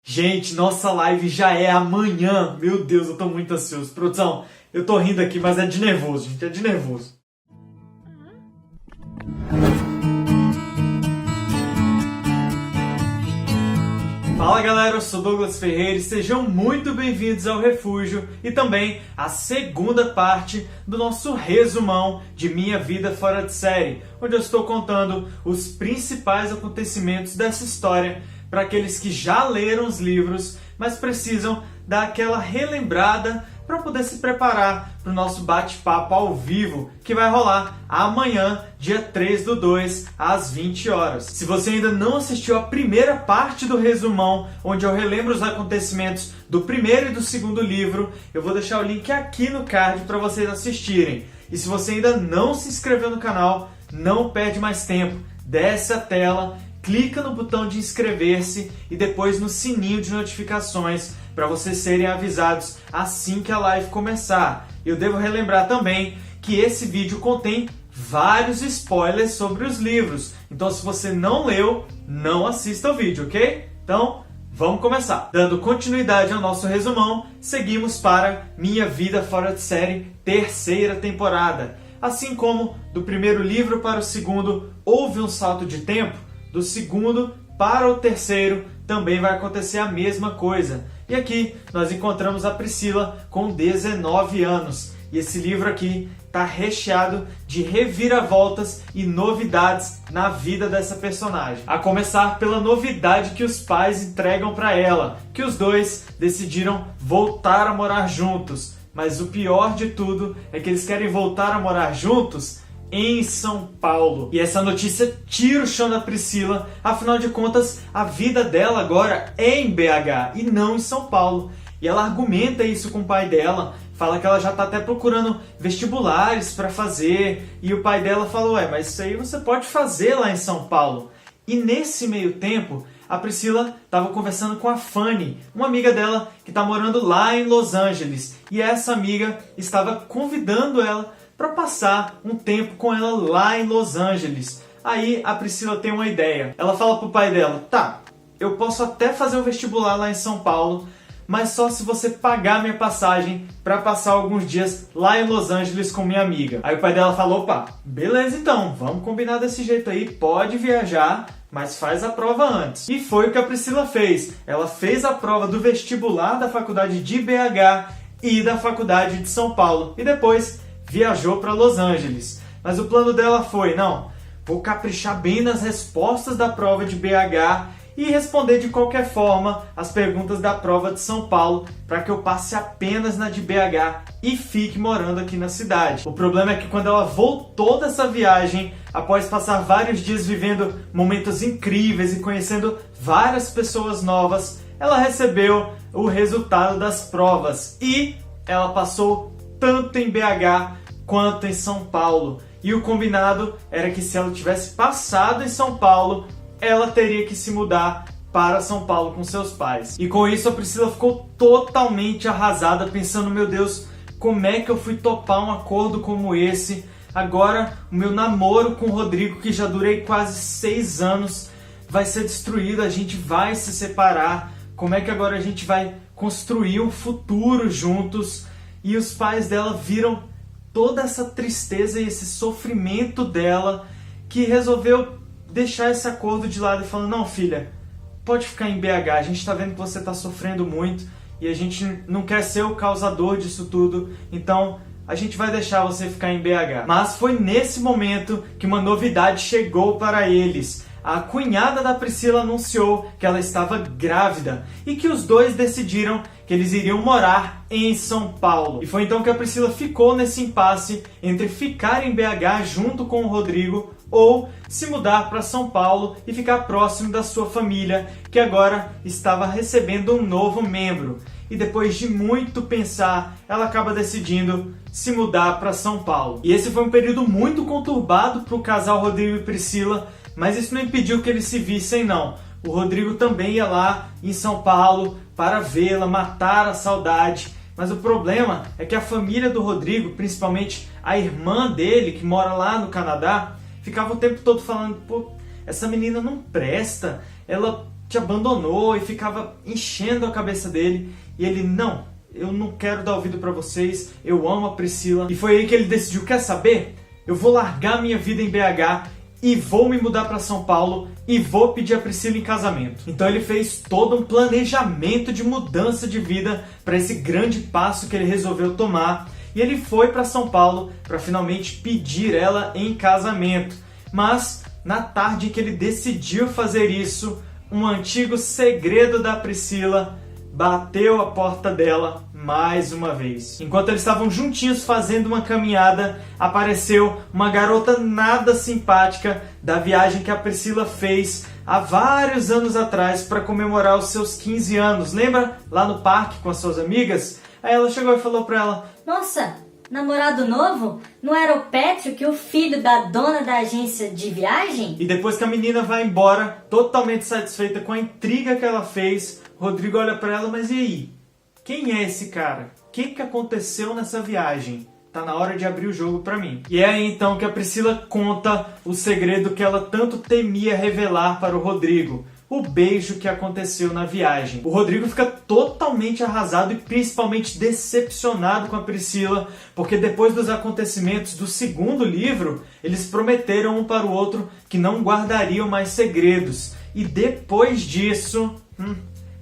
Gente, nossa live já é amanhã. Meu Deus, eu tô muito ansioso. Produção, eu tô rindo aqui, mas é de nervoso, gente. É de nervoso. Fala galera, eu sou Douglas Ferreira e sejam muito bem-vindos ao Refúgio e também à segunda parte do nosso resumão de Minha Vida Fora de Série, onde eu estou contando os principais acontecimentos dessa história para aqueles que já leram os livros, mas precisam dar aquela relembrada para poder se preparar para o nosso bate-papo ao vivo, que vai rolar amanhã, dia 3/2, às 20 horas. Se você ainda não assistiu a primeira parte do resumão, onde eu relembro os acontecimentos do primeiro e do segundo livro, eu vou deixar o link aqui no card para vocês assistirem. E se você ainda não se inscreveu no canal, não perde mais tempo, desce a tela, clica no botão de inscrever-se e depois no sininho de notificações para vocês serem avisados assim que a live começar. Eu devo relembrar também que esse vídeo contém vários spoilers sobre os livros. Então se você não leu, não assista o vídeo, ok? Então, vamos começar. Dando continuidade ao nosso resumão, seguimos para Minha Vida Fora de Série, terceira temporada. Assim como do primeiro livro para o segundo houve um salto de tempo, do segundo para o terceiro também vai acontecer a mesma coisa. E aqui nós encontramos a Priscila com 19 anos. E esse livro aqui está recheado de reviravoltas e novidades na vida dessa personagem. A começar pela novidade que os pais entregam para ela, que os dois decidiram voltar a morar juntos. Mas o pior de tudo é que eles querem voltar a morar juntos em São Paulo. E essa notícia tira o chão da Priscila, afinal de contas, a vida dela agora é em BH e não em São Paulo. E ela argumenta isso com o pai dela, fala que ela já está até procurando vestibulares para fazer, e o pai dela falou, mas isso aí você pode fazer lá em São Paulo. E nesse meio tempo, a Priscila estava conversando com a Fanny, uma amiga dela que está morando lá em Los Angeles, e essa amiga estava convidando ela para passar um tempo com ela lá em Los Angeles. Aí a Priscila tem uma ideia. Ela fala pro pai dela, tá, eu posso até fazer o vestibular lá em São Paulo, mas só se você pagar minha passagem para passar alguns dias lá em Los Angeles com minha amiga. Aí o pai dela falou, opa, beleza então, vamos combinar desse jeito aí, pode viajar, mas faz a prova antes. E foi o que a Priscila fez. Ela fez a prova do vestibular da faculdade de BH e da faculdade de São Paulo. E depois viajou para Los Angeles. Mas o plano dela foi, não, vou caprichar bem nas respostas da prova de BH e responder de qualquer forma as perguntas da prova de São Paulo para que eu passe apenas na de BH e fique morando aqui na cidade. O problema é que quando ela voltou dessa viagem, após passar vários dias vivendo momentos incríveis e conhecendo várias pessoas novas, ela recebeu o resultado das provas e ela passou tanto em BH quanto em São Paulo. E o combinado era que se ela tivesse passado em São Paulo, ela teria que se mudar para São Paulo com seus pais. E com isso a Priscila ficou totalmente arrasada, pensando, meu Deus, como é que eu fui topar um acordo como esse? Agora o meu namoro com o Rodrigo, que já durei quase 6 anos, vai ser destruído, a gente vai se separar. Como é que agora a gente vai construir um futuro juntos? E os pais dela viram toda essa tristeza e esse sofrimento dela, que resolveu deixar esse acordo de lado e falou, não filha, pode ficar em BH, a gente está vendo que você está sofrendo muito e a gente não quer ser o causador disso tudo, então a gente vai deixar você ficar em BH. Mas foi nesse momento que uma novidade chegou para eles. A cunhada da Priscila anunciou que ela estava grávida e que os dois decidiram que eles iriam morar em São Paulo. E foi então que a Priscila ficou nesse impasse entre ficar em BH junto com o Rodrigo ou se mudar para São Paulo e ficar próximo da sua família, que agora estava recebendo um novo membro. E depois de muito pensar, ela acaba decidindo se mudar para São Paulo. E esse foi um período muito conturbado para o casal Rodrigo e Priscila, mas isso não impediu que eles se vissem não. O Rodrigo também ia lá em São Paulo para vê-la, matar a saudade. Mas o problema é que a família do Rodrigo, principalmente a irmã dele, que mora lá no Canadá, ficava o tempo todo falando, pô, essa menina não presta, ela te abandonou e ficava enchendo a cabeça dele. E ele, não, eu não quero dar ouvido pra vocês, eu amo a Priscila. E foi aí que ele decidiu, quer saber? Eu vou largar minha vida em BH e vou me mudar para São Paulo e vou pedir a Priscila em casamento. Então ele fez todo um planejamento de mudança de vida para esse grande passo que ele resolveu tomar. E ele foi para São Paulo para finalmente pedir ela em casamento. Mas na tarde que ele decidiu fazer isso, um antigo segredo da Priscila bateu a porta dela mais uma vez. Enquanto eles estavam juntinhos fazendo uma caminhada, apareceu uma garota nada simpática da viagem que a Priscila fez há vários anos atrás para comemorar os seus 15 anos. Lembra? Lá no parque com as suas amigas? Aí ela chegou e falou para ela: Nossa, namorado novo? Não era o Patrick, o filho da dona da agência de viagem? E depois que a menina vai embora, totalmente satisfeita com a intriga que ela fez, Rodrigo olha para ela, mas e aí? Quem é esse cara? O que aconteceu nessa viagem? Tá na hora de abrir o jogo para mim. E é aí então que a Priscila conta o segredo que ela tanto temia revelar para o Rodrigo. O beijo que aconteceu na viagem. O Rodrigo fica totalmente arrasado e principalmente decepcionado com a Priscila, porque depois dos acontecimentos do segundo livro, eles prometeram um para o outro que não guardariam mais segredos. E depois disso,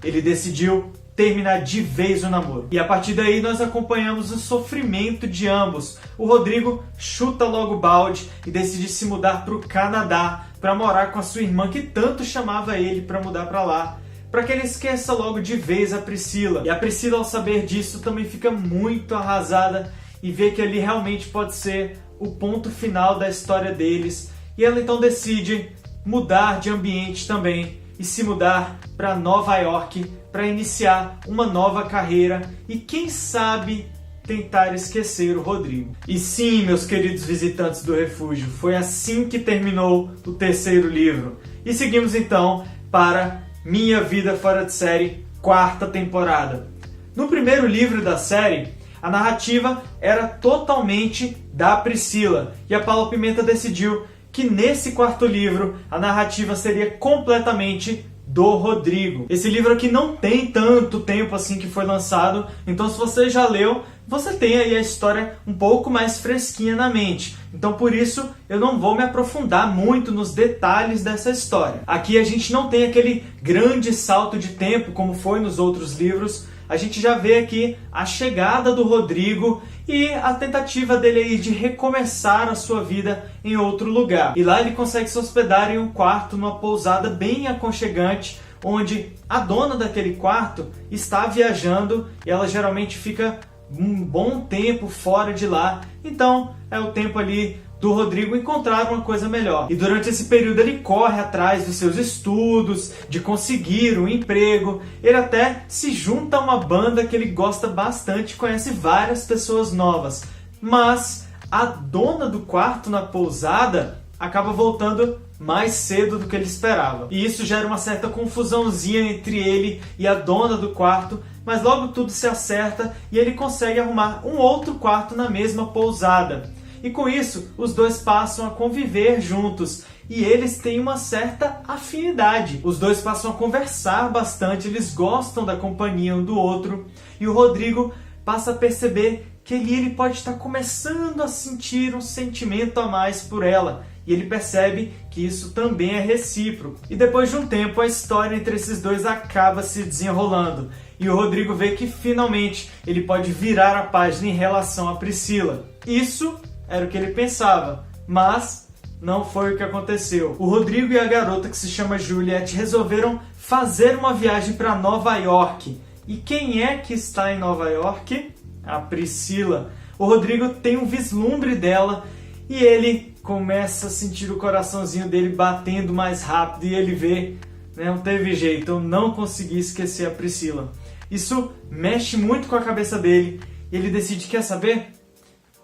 ele decidiu terminar de vez o namoro. E a partir daí nós acompanhamos o sofrimento de ambos. O Rodrigo chuta logo o balde e decide se mudar para o Canadá para morar com a sua irmã, que tanto chamava ele para mudar para lá, para que ele esqueça logo de vez a Priscila. E a Priscila, ao saber disso, também fica muito arrasada e vê que ali realmente pode ser o ponto final da história deles. E ela então decide mudar de ambiente também e se mudar para Nova York para iniciar uma nova carreira e, quem sabe, tentar esquecer o Rodrigo. E sim, meus queridos visitantes do refúgio, foi assim que terminou o terceiro livro. E seguimos então para Minha Vida Fora de Série, quarta temporada. No primeiro livro da série, a narrativa era totalmente da Priscila, e a Paula Pimenta decidiu que nesse quarto livro a narrativa seria completamente do Rodrigo. Esse livro aqui não tem tanto tempo assim que foi lançado, então se você já leu, você tem aí a história um pouco mais fresquinha na mente. Então por isso eu não vou me aprofundar muito nos detalhes dessa história. Aqui a gente não tem aquele grande salto de tempo como foi nos outros livros. A gente já vê aqui a chegada do Rodrigo e a tentativa dele aí de recomeçar a sua vida em outro lugar. E lá ele consegue se hospedar em um quarto, numa pousada bem aconchegante, onde a dona daquele quarto está viajando e ela geralmente fica um bom tempo fora de lá. Então é o tempo ali do Rodrigo encontrar uma coisa melhor. E durante esse período ele corre atrás dos seus estudos, de conseguir um emprego. Ele até se junta a uma banda que ele gosta bastante, conhece várias pessoas novas. Mas a dona do quarto na pousada acaba voltando mais cedo do que ele esperava. E isso gera uma certa confusãozinha entre ele e a dona do quarto, mas logo tudo se acerta e ele consegue arrumar um outro quarto na mesma pousada. E com isso, os dois passam a conviver juntos e eles têm uma certa afinidade. Os dois passam a conversar bastante, eles gostam da companhia um do outro e o Rodrigo passa a perceber que ele pode estar começando a sentir um sentimento a mais por ela. E ele percebe que isso também é recíproco. E depois de um tempo, a história entre esses dois acaba se desenrolando. E o Rodrigo vê que finalmente ele pode virar a página em relação a Priscila. Isso era o que ele pensava, mas não foi o que aconteceu. O Rodrigo e a garota, que se chama Juliette, resolveram fazer uma viagem para Nova York. E quem é que está em Nova York? A Priscila. O Rodrigo tem um vislumbre dela e ele começa a sentir o coraçãozinho dele batendo mais rápido e ele vê, não teve jeito, eu não consegui esquecer a Priscila. Isso mexe muito com a cabeça dele e ele decide, quer saber?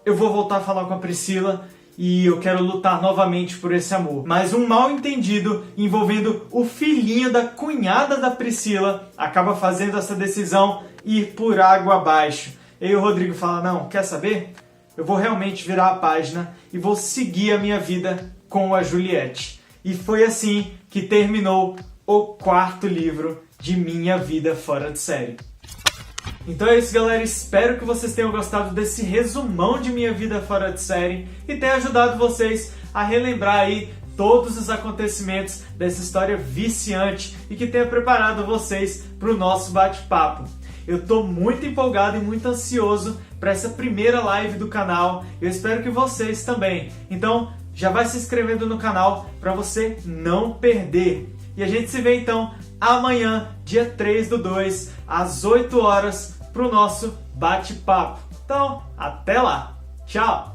Eu vou voltar a falar com a Priscila e eu quero lutar novamente por esse amor. Mas um mal entendido envolvendo o filhinho da cunhada da Priscila acaba fazendo essa decisão ir por água abaixo. E aí o Rodrigo fala, não, quer saber? Eu vou realmente virar a página e vou seguir a minha vida com a Juliette. E foi assim que terminou o 4º livro de Minha Vida Fora de Série. Então é isso, galera. Espero que vocês tenham gostado desse resumão de Minha Vida Fora de Série e tenha ajudado vocês a relembrar aí todos os acontecimentos dessa história viciante e que tenha preparado vocês para o nosso bate-papo. Eu estou muito empolgado e muito ansioso para essa primeira live do canal. Eu espero que vocês também. Então, já vai se inscrevendo no canal para você não perder. E a gente se vê então amanhã, dia 3/2, às 8 horas, para o nosso bate-papo. Então, até lá. Tchau!